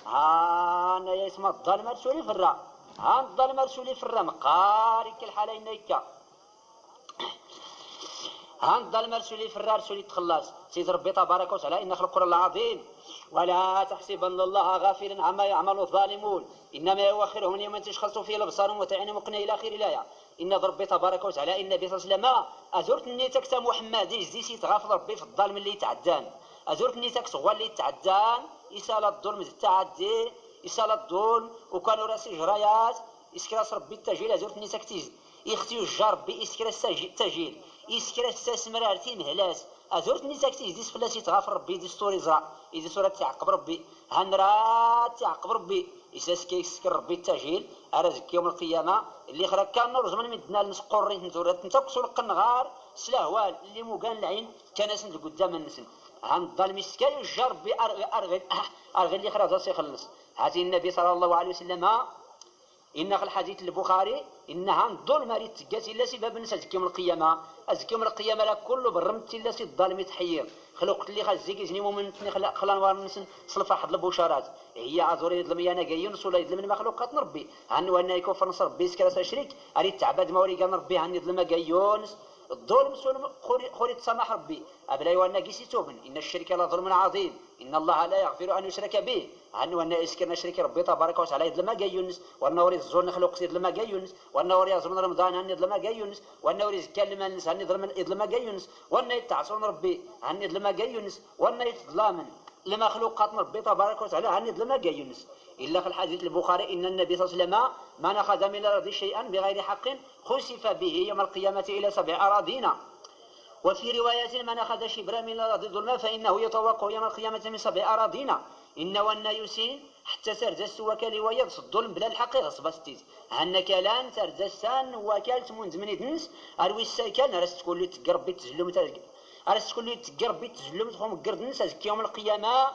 هانا يسمى الظلمة رسولي فرا، ها الظلمة رسولي فرا مقارك الحالة إنيكا، ها الظلمة رسولي فرا رسولي تخلص. سيد ربي تبارك وتعالى إن خلق القرآن العظيم ولا تحسبن الله غافلا عما يعمل الظالمون إنما يؤخرهم يوم تشخص فيه الأبصار وتعين مقنع إلى آخر الآية. إن ربي تبارك وتعالى النبي صلى الله عليه وسلم أزرت نيتك محمد يجزي تغافل ربي في الظالم اللي يتعدان، أزرت نيتك صغوى اللي يتعدان يسال الظلم التعدي يسال الظلم وكانوا راسي جرايات يسكراس ربي التجيل. أزرت نيتك يختيو الجار ربي يسكراس التجيل يسكراس تسمرارتي مهلاس. أزرت نيتك تيزيس فلاسي تغافر ربي يدي ستوري زرع يدي سورة تعقب ربي هنرات تعقب ربي يساس كيسكر ربي التجيل أرزك يوم القيامة اللي خرج كان نور زمان مدنا نسقوري نزورات نتاكسو القنغار سلاهوال اللي مو كان العين كان سند قدام النسن عن الظالم السكاي والجار ربي أرغي اللي خرج راسي يخلص. هاتي النبي صلى الله عليه وسلم إن في الحديث البخاري إنها الظلم ريت تقاس إلا سبب نسى يوم القيامة يوم القيامة لا كله برمت إلا سي الظالم يتحير خلقت اللي خازيك يجني مؤمن خلا نوار نسن صلفا حد البشارات هي عذوري يظلم انا جاي ولا يظلم المخلوقات نربي هن وانا يكفر نصر ربي سكرا شريك اريد تعبد موري قال ربي هن يظلم جايونس الظلم سلم خوري تسامح ربي ابلا وانا قيسي توبن ان الشرك لا ظلم عظيم ان الله لا يغفر ان يشرك به هن وانا يسكرنا شريك ربي تبارك وتعالى يظلم جايونس وانا وري الظلم خلق يظلم جايونس وانا وري يظلم رمضان هن يظلم جايونس وانا وري يتكلم الناس هن يظلم جايونس وانا يتعصون ربي هن يظلم جايونس وانا يتظلمن لمخلوقات ربي تبارك وتعالى هن يظلم جايونس. إلا في الحديث البخاري إن النبي صلى الله عليه وسلم من أخذ من الأرض شيئا بغير حق خسف به يوم القيامة إلى 7 أراضين. وفي رواية من أخذ شبرا من الأرض ظلما فإنه يطوق يوم القيامة من 7 أراضين. إن ونا يسين حتى سرجس وكالي ويضس الظلم بلا الحق غصب ستيز هنك لان سرجسان وكالت منذ من يدنس أروي الساكن رست كل تقربي تجلم رست كل تقربي تجلم تخوم قردنس يوم القيامة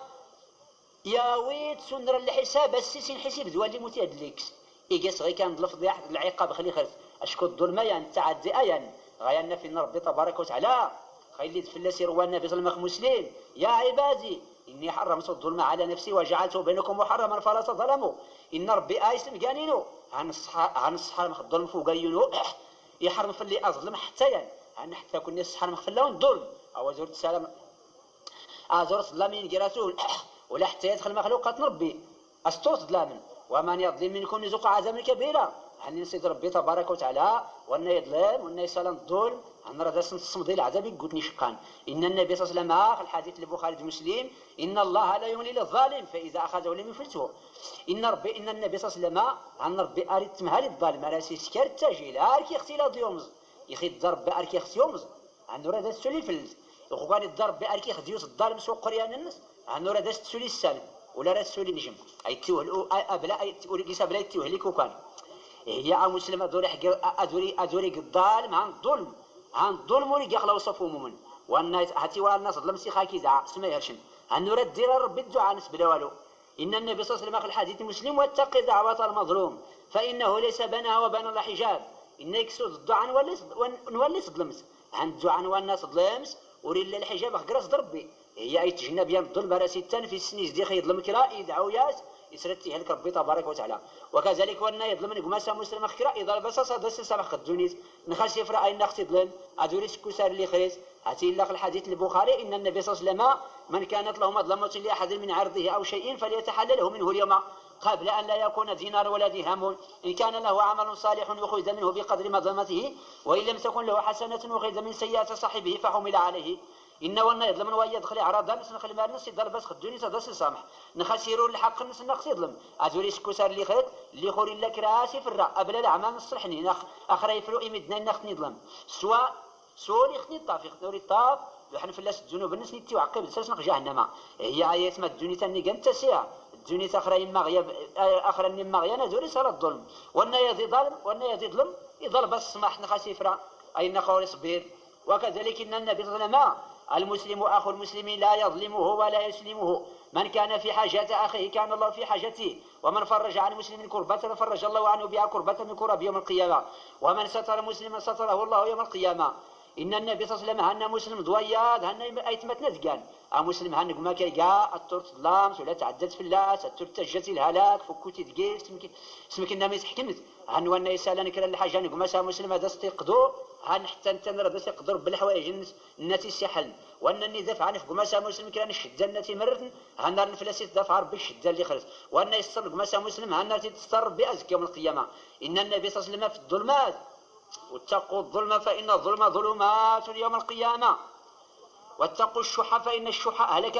يا ويت سندر الحساب السيسين حساب دوالي متادليكس إيجاس غي كان ضلف ضياح العقاب خلي خرف أشكو الظلمة يعني تعدي أيان غيرنا في ربي تبارك وتعالى خليت فلاسي روانا النبي صلى الله عليه وسلم يا عبادي إني حرمت الظلم على نفسي وجعلته بينكم محرما فلا تظلموا إن ربي آيسم قانينو عن الصحة الظلم فوق ينو يحرم في اللي أظلم حتى يعني حتى كنا الصحة مخفلاون الظلم أو زورت السلام أزورت ظلامين جراسول ولا حتى يدخل مخلوقات ربي أستوت ظلاما ومن يظلم منكم يذوق عذابا كبيرا. هني نسيت ربي تبارك وتعالى وأن يظلم وأن يسلم الظلم عن رد الصمد العذاب قلت نشقان. إن النبي صلى الله عليه وسلم في الحديث البخاري ومسلم إن الله لا يملي للظالم فإذا أخذه لم يفلته. إن النبي صلى الله عليه وسلم عن ربي أريد تمهل الظالم على سكر التاجيل أركي اختلاط يومز يخي الضرب أركي اخت يومز عن رد السلي فلت يخوان الضرب بأركي خديوس الظالم سوق قريان الناس عن رد السلي السالم ولا رد السلي نجم أي توه أبلا أي تقول كيس أبلا توه لك وكان هي مسلمة أدوري الظالم عن الظلم عن الظلم ولي يخلو صفو مؤمن والناس هاتي والناس ظلم سيخاكي دعاء اسمه يرشن عن رد دير ربي الدعاء نسبة والو. إن النبي صلى الله عليه وسلم في الحديث مسلم واتقي دعوة المظلوم فإنه ليس بينها وبين الله حجاب إن يكسود الدعاء نولي صدلمس عن الدعاء والناس ظلمس وري الحجاب خقرس ضربي هي أي تجنب ين الظلم على ستان في السنيز دي خيض لمكرا يدعو ياس يسرتي هلك ربي تبارك وتعالى. وكذلك وانا يظلم قماسا مسلم خكرا إذا لبس صدس سبخ الدنيس نخاش يفرع أي نخت ظلم أدوري سكوسار اللي خريس هاتي الله في الحديث البخاري إن النبي صلى الله عليه وسلم من كانت له مظلمة لأحد من عرضه أو شيء فليتحلله منه اليوم قبل أن لا يكون دينار ولا درهم إن كان له عمل صالح يخرج منه بقدر مظلمته وإن لم تكن له حسنة يخرج من سيئات صاحبه فحمل عليه. إن وانا يظلم ويا يدخل أعراض الناس نخلي مال الناس يضرب بس خدوني تدرس السامح نخسروا الحق الناس نقص يظلم أزوري سكوسار اللي خد اللي خوري لك راسي في الرأ قبل الأعمال الصلحني آخر يفرو يمدنا نخني ظلم سواء سوري خني الطاف يخدوري الطاف يحن فلاس الذنوب الناس نتي وعقب سلسنق جهنم هي آيات ما الدنيا تاني قنت سيا الدنيا أخرى مغيب أخرى مغيانة دوري صار الظلم وانا يزيد ظلم وانا يزيد ظلم يظل بس سمح نخسي فرا أي نخوري صبير. وكذلك إن النبي صلى الله عليه وسلم المسلم أخو المسلم لا يظلمه ولا يسلمه من كان في حاجة أخيه كان الله في حاجته ومن فرج عن مسلم كربة فرج الله عنه بها كربة من كرب يوم القيامة ومن ستر مسلما ستره الله يوم القيامة. إن النبي صلى الله عليه وسلم هنا مسلم ضوياد هنا أيتمتنا ذقان مسلم هنا قما كيقا التورت ظلام ولا تعدت في اللاس التورت تجتي الهلاك فكوتي دقيس سمك النامي تحكمت هن وانا يسالا نكرا الحاجة قما سا مسلم هذا استيقظوا هن حتى انت نرد استيقظوا بالحوايج الناس يسحل وان النذاف عنف قما سا مسلم كرا الشدة التي مرت هن الفلاسي دافع ربي الشدة اللي خرج وان يسر قما سا مسلم هن تستر بأزكى يوم القيامة إن النبي صلى الله عليه وسلم في الظلمات واتقوا الظلم فإن الظلم ظلمات يوم القيامة واتقوا الشح فإن الشح أهلك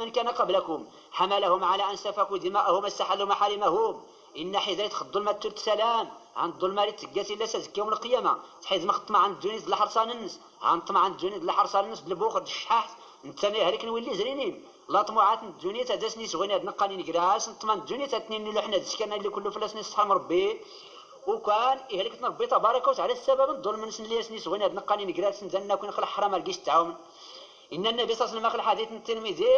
من كان قبلكم حملهم على أن سفكوا دماءهم استحلوا محارمهم إن حذاية الظلمة ترتسلان عن الظلمة اللي تقاسي لا سازك يوم القيامة تحيز مخطمة عن الدنيا ديال حرصان الناس عن طمع عن الدنيا ديال حرصان الناس بالبوخ الشحاح نتاني هلك نولي زرينين لا طموعات الدنيا تدسني سغينا هاد نقاني نقراس نطمع الدنيا تتنين لو حنا دسكنا اللي كله فلاسني صحام ربي وكان يهلكنا ربي تبارك وتعالى السبب الظلم نسن اللي يسني سغينا هاد نقاني نقراس نزلنا كون خلق حرام مالكيش تعاون إن النبي صلى الله عليه وسلم في الحديث الترمذي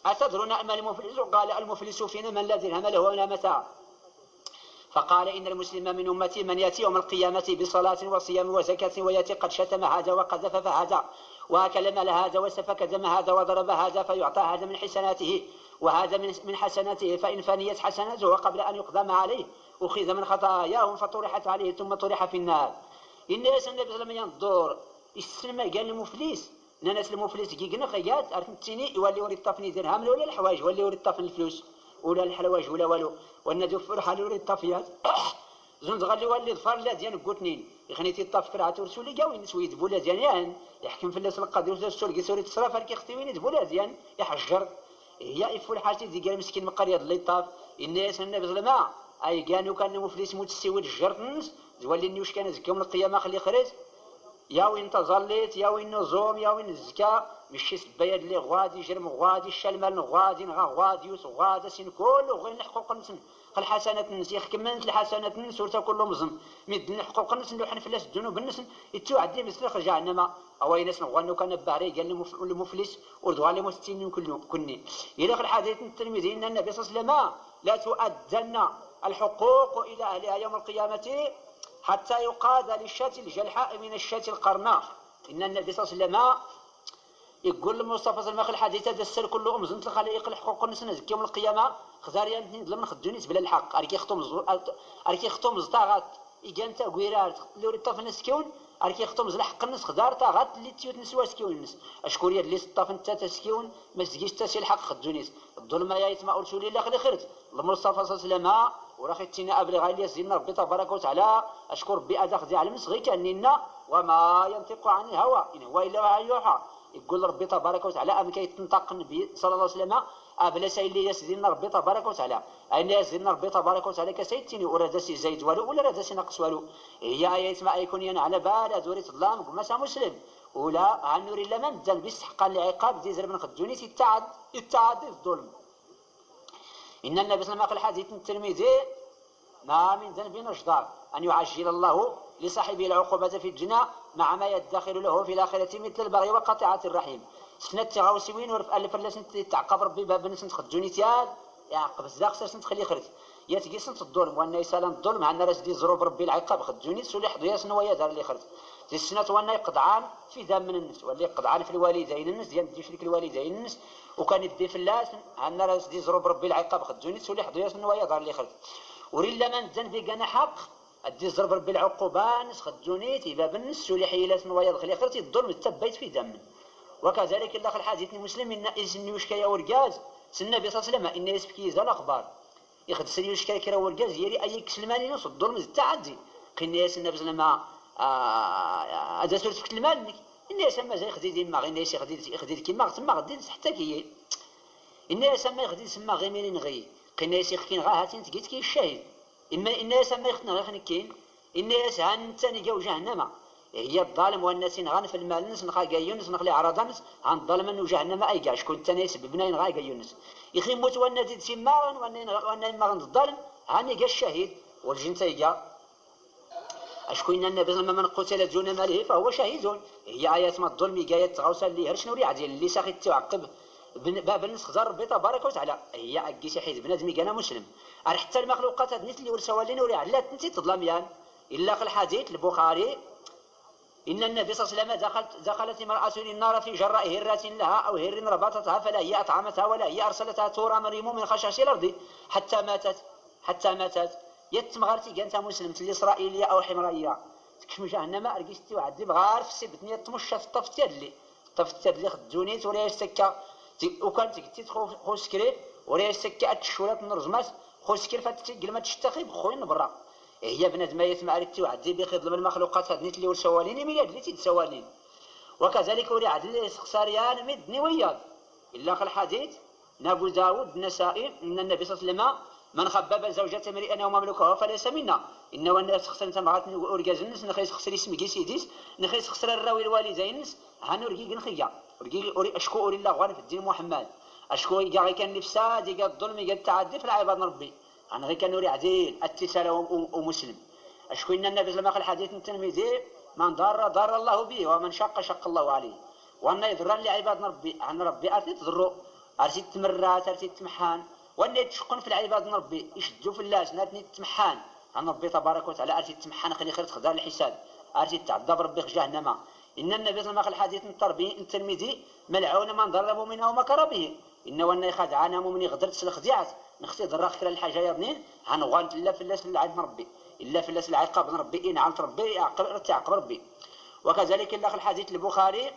أتدرون ما المفلس قال المفلس فينا من لا درهم له ولا متاع فقال إن المسلم من أمتي من يأتي يوم القيامة بصلاة وصيام وزكاة ويأتي قد شتم هذا وقذف فهذا وأكل مال هذا وسفك دم هذا وضرب هذا فيعطى هذا من حسناته وهذا من حسناته فإن فنيت حسناته وقبل أن يقدم عليه أخذ من خطاياهم فطرحت عليه ثم طرح في النار. إن النبي صلى الله عليه وسلم ينظر السلمة قال المفلس ناس المفلس كيقنا خيات أرتني يولي يوري الطفني درهم ولا الحوايج يولي يوري الطفن الفلوس ولا الحوايج ولا والو والنادي فرحة يوري الطفيات زنت غالي ولي ظفر لا ديال قوتنين يخنيتي الطف كرات ورسولي قاوي نسوي يدبو لا ديان يحكم في الناس القاضي وسول كيسوري تصرف هلكي اختي وين يدبو لا ديان يحجر هي يفول حالتي دي قال مسكين مقريض اللي طاف الناس النبي ظلمه اي كانوا كان مفلس متسوي الجرد الناس تولي ني واش كان زكاهم القيامه خلي خرج يا وين تظليت يا وين نزوم يا وين الزكا ماشي سبايا اللي غادي جرم غادي الشلمال غادي غادي يوس غادي سين كله غير حقوق الناس الحسنات الناس يخكمنت الحسنات الناس ورتا كله مزم مدن حقوق الناس اللي حنا فلاس الذنوب الناس يتو عدي مسلخ جهنم او ناس نغنوا كان باري قال المفلس وردوا مستين كني الى الحديث الترمذي ان النبي صلى الله عليه وسلم لا تؤدن الحقوق الى اهلها يوم القيامه حتى يقاد للشاة الجلحاء من الشاة القرناء. إن النبي صلى الله عليه وسلم يقول للمصطفى صلى الله عليه وسلم الحديث هذا السر كله زنت الخلائق الحقوق الناس نزكي يوم القيامة خزاريان اثنين ظلم خدوني بلا الحق أركي ختم زطاغات إيجان تاغويرات اللي وريت طاف الناس كيون أركي ختم زل حق الناس خزار طاغات اللي تيوت نسوا سكيون الناس أشكوريا اللي سطاف انت تسكيون ما تزكيش تاسي الحق خدوني الظلم يا يتما أرسولي الله خلي خرج المصطفى صلى الله عليه وسلم وراه تينا ابلغ عليا سيدنا ربي تبارك وتعالى اشكر ربي ادخ دي على المسغي كاننا وما ينطق عن الهوى ان هو الا وحي يوحى يقول ربي تبارك وتعالى ام كيتنطق النبي صلى الله عليه وسلم ابلا سيدي سيدنا ربي تبارك وتعالى اين سيدنا ربي تبارك وتعالى كسيتني ورا سي زايد والو ولا راه سي ناقص والو هي ايات ما يكون على بال دوريت الظلام قلنا مسلم ولا عن نور الا من ذنب استحق العقاب دي زرب خدوني يتعاد الظلم. إن النبي صلى الله عليه وسلم في الحديث الترمذي ما من ذنب أجدر أن يعجل الله لصاحبه العقوبة في الدنيا مع ما يدخر له في الآخرة مثل البغي وقطيعة الرحم. سنة تغاوسوين ورف ألف لا سنة تعقب ربي باب نسنت خدوني تياد يعقب الزاق سنت خلي خرج يا تجي سنت الظلم وأن يسالم الظلم عندنا راس دي زروب ربي العقاب خدوني سولي حضو يا سنويا دار اللي خرج دي السنة وأن يقطعان في دم من الناس واللي يقطعان في الوالدين الناس ديال دي شريك الوالدين الناس وكان يدي في اللاس عندنا راس دي زروب ربي العقاب خدوني سولي حضو يا سنويا دار اللي خرج وريلا من ذنبي كان حق ادي زرب ربي العقوبة نس خدوني تيباب الناس سولي حيلا سنويا دخل خرج الظلم تبيت في دم. وكذلك الله الحديث المسلم إن إذن وشكايا ورقاز النبي صلى الله عليه وسلم إن يسبكي ذا الأخبار يخد سري وشكايا كرا ورقاز يري أي كسلماني نص الظلم التعدي قنياس النبي صلى الله عليه وسلم هذا سورة كلمان إن يسمى زي خديد ما إن يخديد كيما تما غدي حتى كي إن يسمى يخديد سما غيمين غي قنياس يخكين غا هاتين تقيت كي الشاهد إما إن يسمى يخدنا غير كين إن يسهن تاني جو جهنم هي الظالم والناس غان في المال نس نخا يونس نخلي عرضانس عن ظلم انه جهنم اي كاع شكون تاني يسببنا ينغا يونس يخي موت وانا زيد سما وانا ما غنظلم هاني كاع الشهيد والجن تيجا اشكون النبي صلى الله عليه وسلم من قتل دون ماله فهو شهيد هي ايات ما الظلم جايه تغوصل لي هر شنو ريع ديال اللي ساخي تعقب باب الناس خزار ربي تبارك وتعالى هي اكيسي حيت بنادم كان مسلم حتى المخلوقات هاد الناس اللي ورثوا لنا وريع لا انت تظلم يان الا في الحديث البخاري إن النبي صلى الله عليه وسلم دخلت امرأة النار في جراء هرة لها أو هر ربطتها، فلا هي أطعمتها ولا هي أرسلتها تورى مريم من خشاش الأرض حتى ماتت. يتم غارتي كانت مسلم الإسرائيلية أو حمرية تكشم جهنم أرقستي وعذب غار في سبتني تمشى في طفت يد لي خدونيت ولا يسكا وكان تكتي خو سكري ولا يسكا أتشولات نرجمات خو سكري فاتتي قلما تشتخي بخوين برا. هي بنادم يتم عرفتي وعدي بيخدم المخلوقات هاد نيت اللي والسوالين ميلاد اللي تيتسوالين. وكذلك ولي عدل استخساريان مدني وياض إلا في الحديث نابو داود النسائي أن النبي صلى الله عليه وسلم من خبب زوجة امرئ أو مملوكه فليس منا. إنه الناس خسر انت مغات أورجاز الناس نخيس خسر اسم كيسيديس نخيس خسر الراوي الوالدين هنورجي نخيا ورجي أشكو أوري الله غالب في الدين محمد أشكو يجا كان نفساد يجا الظلم يجا التعدي في العباد ربي أنا غير كان نوري عديل اتصال ومسلم. أشكو إن النبي صلى الله عليه وسلم الحديث الترمذي من ضر الله به ومن شق الله عليه. وأن يضر لعباد ربي عن ربي أرتي تضروا أرتي تمرات أرتي تمحان وأن يتشقن في العباد ربي يشدوا في اللاس ناتني تمحان عن ربي تبارك وتعالى أرتي تمحان خلي خير تخدار الحساب أرتي تعذب ربي في جهنم. إن النبي صلى الله عليه وسلم الحديث الترمذي ملعون من ضرب مؤمنا ومكر به. إن وأن يخدعنا مؤمن غدرت سلخديعت نختي ضرا خير الحاجة يا بنين هنغانت إلا في اللاس اللي عند ربي إلا في اللاس العقاب ربي إن عمت ربي يعقب ربي. وكذلك الله الحديث البخاري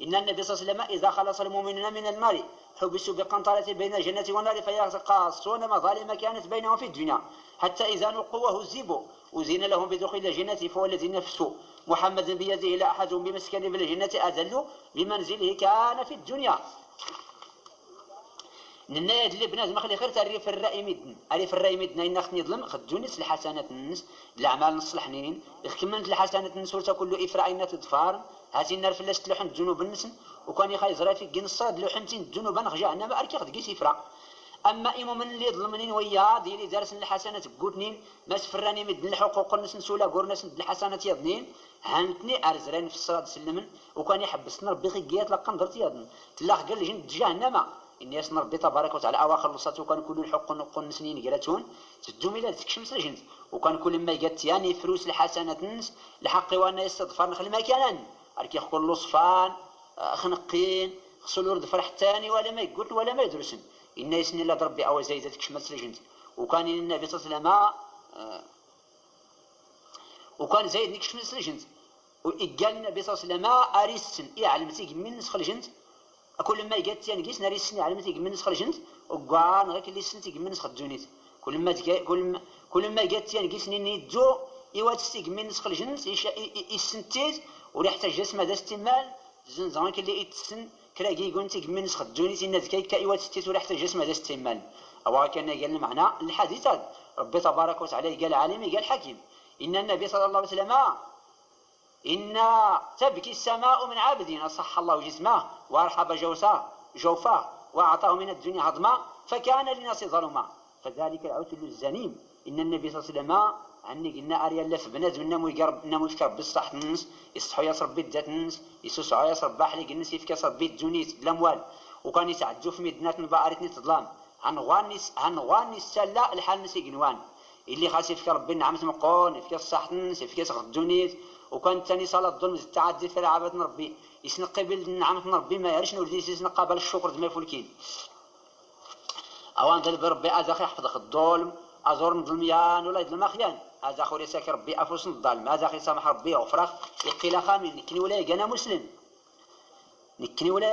إن النبي صلى الله عليه وسلم إذا خلص المؤمنون من النار حبسوا بقنطرة بين الجنة والنار فيقاصون مظالم كانت بينهم في الدنيا حتى إذا نقوا وهزبوا وزين لهم بدخول الجنة فهو الذي نفسه محمد بيده لا أحد بمسكن في الجنة أذل بمنزله كان في الدنيا. ننايا اللي بنادم خلي خير تعرف الرأي مدن عرف الرأي مدن إن خني ظلم خدوني الحسنات الناس الأعمال الصالحين كملت الحسنات الناس ورتا كل إفراء تدفار هاتي النار فلاش تلوحن الذنوب الناس وكان يخاي زرا في جن الصاد لوحنتين الذنوب نخجع أنا ما أركي خدقيس إفراء. أما إمام اللي ظلمنين وياه ديري دارس الحسنات قوتنين ما سفراني مدن الحقوق الناس نسولا قور ناس الحسنات يضنين هانتني أرزرين في الصاد سلمن وكان يحبسنا ربي غيات لقن درت يضن تلاخ قال لي جند جهنم إن يسن ربي تبارك وتعالى أواخر لصات وكان كل الحق نقول نسنين قالتون تدوم إلى تكشمس لجنت وكان كل ما جت يعني فلوس الحسنات نس لحق وانا يستغفر نخلي مكانا أركي يقول له صفان خنقين خصو ورد فرح تاني ولا ما يقول ولا ما يدرسن إن يسن إلا ربي أو زايدة تكشمس لجنت. وكان النبي صلى الله عليه وسلم وكان زايد نكشمس لجنت وقال النبي صلى الله عليه وسلم أريسن علمتي من نسخ الجنت كل ما جات ينقيس ناري السني على متي من نسخ الجنت وقان غير اللي سنتي من نسخ الدونيت كل ما جات ينقيس نيدو يواتستي من نسخ الجنت يسنتيز ولا يحتاج جسم هذا استعمال زنزان اللي يتسن كراكي يقول نتي من نسخ الدونيت ان ذكاي كايواتستي ولا يحتاج جسم هذا استعمال. او كان قال المعنى الحديث ربي تبارك وتعالى قال عالم قال حكيم ان النبي صلى الله عليه وسلم إن تبكي السماء من عبد أصح الله جسمه وأرحب جوفاه وأعطاه من الدنيا هضما فكان للناس ظلما فذلك العتل الزنيم. إن النبي صلى الله عليه وسلم عني قلنا أريا لف بنادم نمو يفكر بالصح الناس يصحوا يصرب بالذات الناس يسوسوا يصرب بحلق الناس يفكر بالدنيا الأموال وكان يتعدوا في مدينات من بارتني تظلام هنغواني السلا الحال نسي قنوان اللي خاص يفكر ربي نعمة مقون يفكر الصح الناس يفكر صغر الدنيا. وكان ثاني صلاة الظلم التعدي في لعبة ربي يسنق قبل نعمة ربي ما يرش نولدي يسنق قبل الشكر زي ما يفولكين أوان ذلك ربي أزاخ يحفظ الظلم أزور الظلميان ولا يظلم أخيان أزاخ يساك ربي أفوس الظلم أزاخ يسامح ربي وفرخ يقيل خامل نكني ولا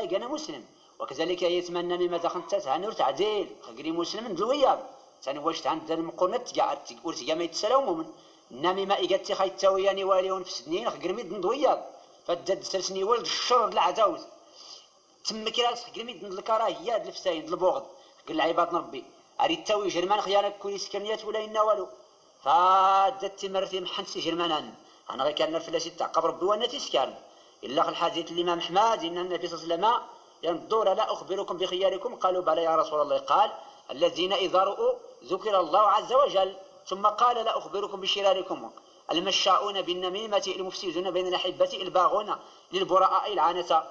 يجانا مسلم وكذلك يتمنى مما دخلت تهنور تعديل غير مسلم دلوياب ثاني واش تهند المقونات قاعد تقول ما يتسلاو مؤمن نامي ما إجت خيط توياني واليون في سنين خجرميد نضوياب فدد سلسني ولد الشر العداوز تم كراس خجرميد الكراهية الفساين البغض قال عباد ربي أريد توي جرمان خيانة كل سكنيات ولا إنا والو فدت مرثي محنسي جرمانان أنا غير كان نرفل ستة قبر ربي وانا تسكان إلا الحديث الإمام أحمد إن النبي صلى الله عليه وسلم ينظر لا أخبركم بخياركم قالوا بلى يا رسول الله قال الذين إذا رؤوا ذكر الله عز وجل ثم قال لا أخبركم بشراركم المشاؤون بالنميمة المفسدون بين الأحبة الباغون للبراء العانة.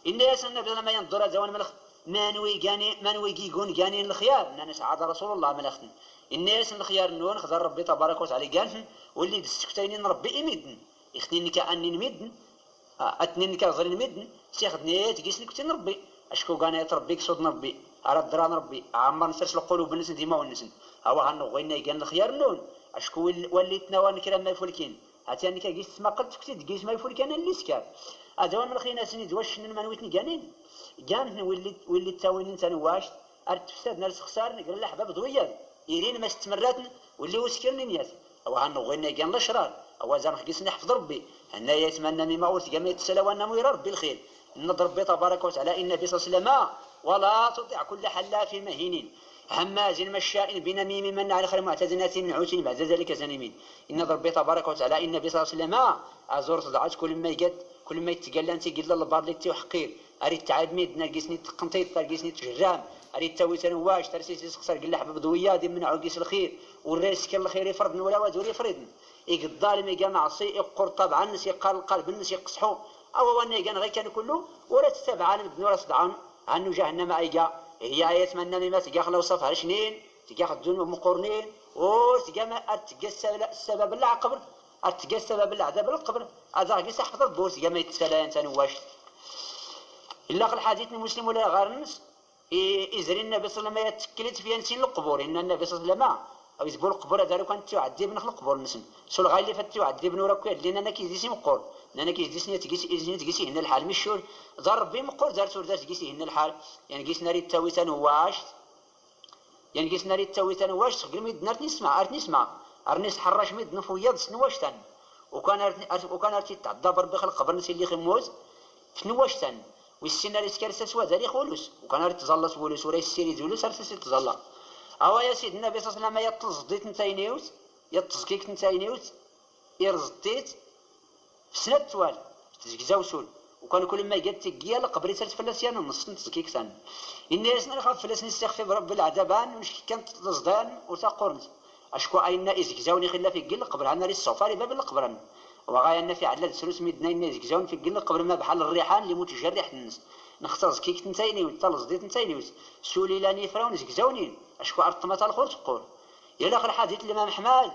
إن يسن لما ينظر زوان ملخ مانوي جيجون جانين الخيار إن سعاد رسول الله ملخن إن يسن الخيار نون خذ ربي تبارك وتعالى قال واللي دستكتين ربي إمدن إخنين كأني مدن اتنين كازرين مدن سيخدني تقيسني كنت نربي اشكو كان يتربيك صوت نربي على الدرا نربي عمر نسرش القلوب الناس ديما والنسن هو هانو غينا يقال الخيار نون اشكو وليتنا وان كلام ما يفولكين هاتي انك قيس ما قلت كنت تقيس ما يفولكين اللي سكار هذا من الخينا سني دوش ما نويتني قانين قامت ولي تاوين انت نواش ارتفساد ناس خسار نقول له حباب ضويا يرين ما استمرات واللي وسكرني نيات او هانو غينا يقال الشرار او زعما قيسني حفظ ربي أن يتمنى مما ورث جميع التسلى وأنه يرى ربي الخير إن ربي تبارك وتعالى إن النبي صلى الله عليه وسلم ولا تطع كل حلاف مهين هماز مشاء بنميم من على خير معتزنات من عوت بعد ذلك زنيمين إن ربي تبارك وتعالى إن النبي صلى الله عليه وسلم أزور صدعات كل ما يقد كل ما يتقال أنت قد الله بعض لك وحقير أريد تعب ميد نرقسني تقنطيط ترقسني تجرام أريد تسوي تنواش ترسيسي سخسر قل حبب ضويا دي من عقيس الخير والرئيس كل الخير يفرض ولا وزور يفرض يق الظالم يقى معصي يقر طبعا الناس يقال القلب الناس يقصحوا او وانا يقى غير كان كله ولا تتبع عالم بدون ولا صدعان عنه جهنم ايقى هي ايات من مما تقى خلو صفها شنين تقى خدون مقرنين و تقى ما تقى السبب اللي عقبر تقى السبب اللي عذاب القبر هذا قيس حضر بور تقى ما يتسالى انت نواش الا قال حديث المسلم ولا غير الناس يزري النبي صلى الله عليه وسلم يتكلت في نسين القبور ان النبي صلى الله عليه وسلم او يزبور القبور هذا لو كانت تعذب نخل القبور نسن سو الغاي اللي فات تعذب نورك لان انا كيزيسي مقور انا كيزيسني تقيسي هنا الحال مش شور زار ربي مقور زار سور زار تقيسي هنا الحال يعني قيس ناري تاوي تنواش يعني قيس ناري تاوي تنواش تقول ميد نار نسمع ارنيس حراش ميد نفويض سنواش تن وكان ارتي تعذب ربي خلق قبر نسي اللي خموز تنواش تن والسيناريو سكارسه سوا ذلك خولوس وكان ارتي تزلص ولوس ولا السيري زولوس ارتي تزلص أو يا سيدنا النبي صلى الله عليه وسلم يتصديت نتاينيوت يتصكيك نتاينيوت يرزديت في سنة توال تزكزاو سول وكان كل ما جات تقيا قبري تلت فلاسيان ونص تزكيك ثاني الناس نخاف فلاسني استخفي برب العذابان وش كانت تصدان وتقرنت اشكو اين ازكزاوني خلا في قل قبر عنا للسوفاري باب القبران وغايا في عدلة سلوس ميدنا يزكزاون في قل قبر ما بحال الريحان اللي متجرح الناس نختار زكيك نتايني وتطلص ديت نتايني سولي لاني فراون زكزاوني اشكو ارتمت الخور تقول يلا اخر حديث الامام احمد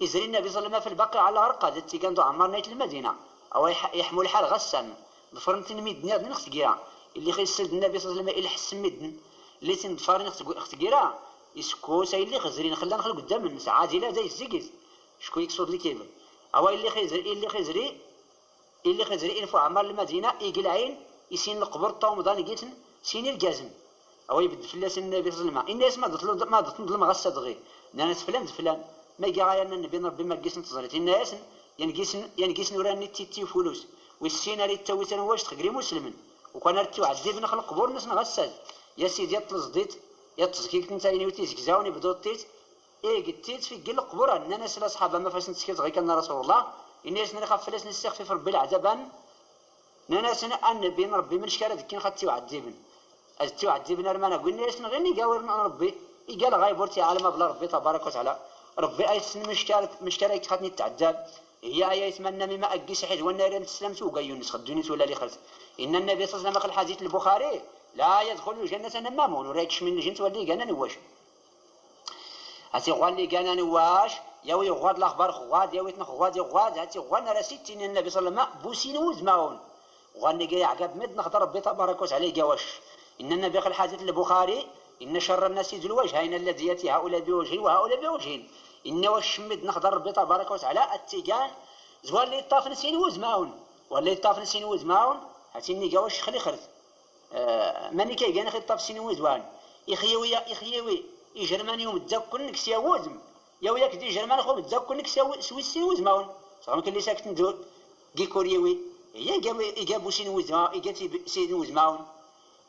يزري النبي صلى الله عليه وسلم في البقيع على هرقه التي كانوا عمار نايت المدينه او يحمل الحال غسان ضفرنت ميدنا نخت كيرا اللي خيسد النبي صلى الله عليه وسلم الى حس مدن اللي تنضفر نخت كيرا يسكو ساي اللي خزرين خلينا نخلق قدام الناس عاجله زي الزكيز شكون يقصد لي كيف او اللي خزري ينفع عمار المدينه يقلعين يسين القبر طاو مضان قيتن سين الجازم او يبد فلاس النبي صلى الله عليه وسلم الناس ما تظلم غسه دغي ناس فلان ما يقع ان النبي ربي ما قيس نتزرت الناس ينقيس نوراني تيتي فلوس والسيناري تويتن واش تخري مسلمين وكان رتو عذبنا خلق قبور الناس غساج يا سيدي يطلز ديت يتزكيك نتايني وتيزك زاوني بدوتيت قلتيت في قل قبور الناس الاصحاب ما فاش نسكت غير كان رسول الله الناس نخاف فلاس نستخفف ربي العذابان ناس النبي ربي من شكاره كي نخدتي وعذبن أجتو عذبنا رمانا قلنا يسن غني قاورنا ربي قال غايب ورتي عالم بلا ربي تبارك وتعالى ربي ايسن مشكاره خدني تعذب هي ايه يتمنى مما اقيس حيت والنار تسلمت وقايون خدوني ولا اللي خرت ان النبي صلى الله عليه وسلم قال الحديث البخاري لا يدخل الجنه نمام وراكش من الجنه ولي قالنا نواش هاتي غوال لي قالنا نواش ياوي غواد الاخبار غواد ياوي غواد هاتي غوانا راسيتين النبي صلى الله عليه وسلم بوسين وزماون غني قال عقب مد نخضر ربي تبارك وتعالى قواش ان النبي قال الحديث البخاري ان شر الناس ذو الوجهين الذي ياتي هؤلاء بوجه وهؤلاء بوجهين ان وشمد نخضر ربي تبارك وتعالى التيجان زوال لي طاف نسين وزماون ولا طاف نسين وزماون هاتيني قواش خلي خرت ماني كاين خي طاف سين وزوان يخيوي جرماني ومتذكر نك سيا وزم يا وياك دي جرمان خو متذكر نك سويسي وزماون صافي كان اللي ساكت ندور كي كوريوي هي جابوا سين وزماون جاتي سين وزماون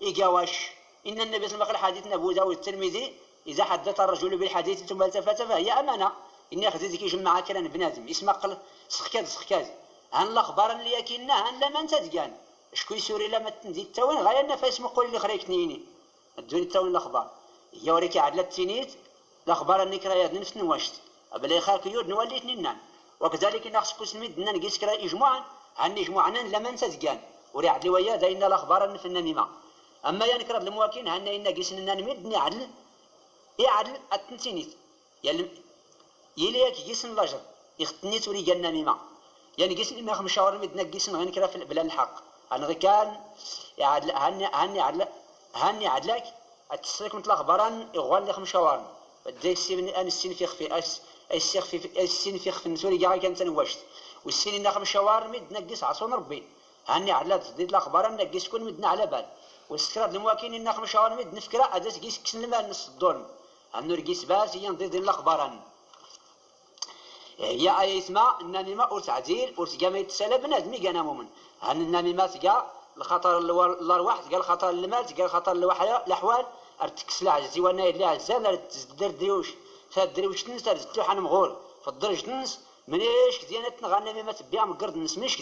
إيجاواش إن النبي صلى الله عليه وسلم حديث أبو داود الترمذي إذا حدث الرجل بالحديث ثم التفت فهي أمانة إني خزيزك يجمع كلام بنادم اسمع قل سخكاز هن الأخبار اللي كنا هن لما أنت تقان شكون سوري لما تندي التوين غاية النفس مقول اللي خريك نيني الدوني التوين الأخبار هي وريك عدلة التينيت الأخبار النكرايات نفس نواشت أبلا يخاك يود نولي اثنين وكذلك نخصكو سميد نقيس كرا إجماعا هن إجماعنا لما أنت تقان وري عدل ويا داين الأخبار النفن النميمة أما ينكر المواكين هن إن قيسنا نمد نعدل يعدل التنتينيت يليك جسن لاجر يختنيت وري جنة ميما يعني قيس إن خمس شهور متنقيس غير كرا في بلا الحق أنا غير كان يعدل هاني عدلك التسريك مثل أخبارا يغوال لي خمس شهور بدي السين أن السين في خفي السين في خفي نسوري جاي كان تنوشت والسين إن خمس شهور متنقيس عصون ربي هاني عدلت تزيد الأخبار نقيس كل مدنا على بال والسكرات المواكين إن خمس شهور مد نفكرة أداس قيس كسن المال نص الظلم أنو رقيس باس ينضيد الأخبار هي أي اسمها النميمة أرس عديل أرس جامع يتسالى بنادمي كان مؤمن هن النميمة تلقى الخطر الأرواح تلقى الخطر المال تلقى الخطر الأحوال ارتكس العجز وانا اللي عزال تزدر دريوش تدريوش تنس تزدو حنا مغول فالدرج تنس منيش كديانا تنغى النميمة تبيع مقرد الناس مش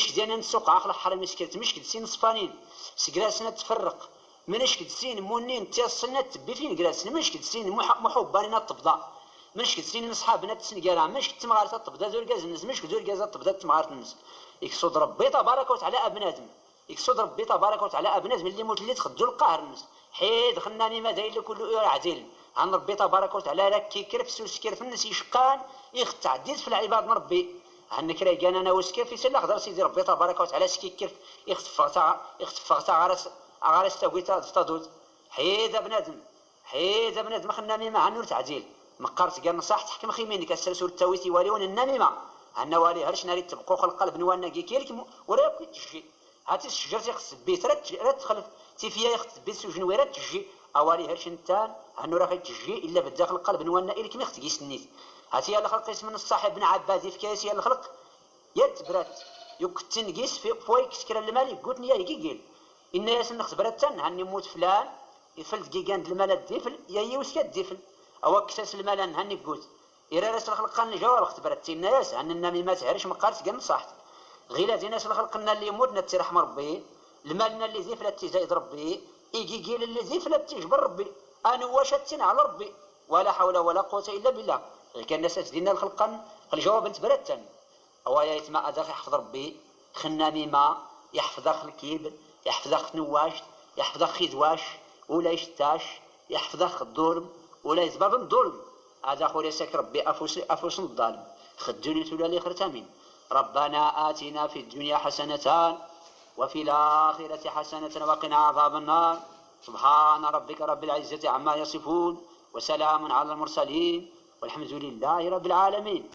كديانا نسوق عقل حرام مسكرت مش كدسين صفانين سكراسنا تفرق منش كدسين مونين تيصلنا تبي فين كراسنا مش كدسين محبانين الطبضاء مش كتسين نصحابنا تسنقالا مش كتمغارت الطبدا زور كاز الناس مش كزور كاز الطبدا تمغارت الناس يقصد ربي تبارك وتعالى بنادم يقصد ربي تبارك وتعالى بنادم اللي موت اللي تخدو القهر الناس حيد خلاني ما داير كل عديل عن ربي تبارك وتعالى لك كي كرف سوسكر في الناس يشقان يختعديت في العباد من ربي عنك راي كان انا وسكر في سلا خضر سيدي ربي تبارك وتعالى سكي كرف يختفق غارس تاويتا تدود حيد بنادم خلاني ما عنور تعديل مقارت قال نصاح تحكم خيمينك السلسل التاويتي واليون النميمة أن والي هرش ناري تبقوق القلب نوانا كيكيلك ولا يبقى تجي هاتي الشجر تيخص بيت رد تخلف تيفيا يخص بيت سجن ويرد تجي أوالي هرش نتان أنو راخي تجي إلا بداخل القلب نوانا إلك ميخت قيس النيت هاتي يلا خلق اسم الصاحب بن عبادي في كاس يلا خلق يد برات يكتن قيس في فويك سكر المالي قلتني يا كيكيل إن ياسن نخت براتن هني موت فلان يفلت كيكان المال الديفل يا يوسكا الديفل أو كساس المال هني بقوت إيرا راس الخلق قال جواب اختبرت الناس عن النمي ما تهرش مقارس قال صحت غير ناس الخلق اللي يموتنا ترحم ربي المالنا اللي زيفلت تزايد ربي يجي قيل اللي زيفلت تجبر ربي أنا واشتين على ربي ولا حول ولا قوة إلا بالله غير كان الناس تدينا الخلق الجواب انت برتن أو يا يتما أدخ يحفظ ربي خنامي ما يحفظ أخ الكيب يحفظ أخ نواش يحفظ أخ خدواش ولا يشتاش يحفظ أخ الظلم ولا يزبط الظلم هذا خويا ساك ربي أفوس الظالم خدوني تولا لي خرتامين ربنا آتنا في الدنيا حسنة وفي الآخرة حسنة وقنا عذاب النار سبحان ربك رب العزة عما يصفون وسلام على المرسلين والحمد لله رب العالمين.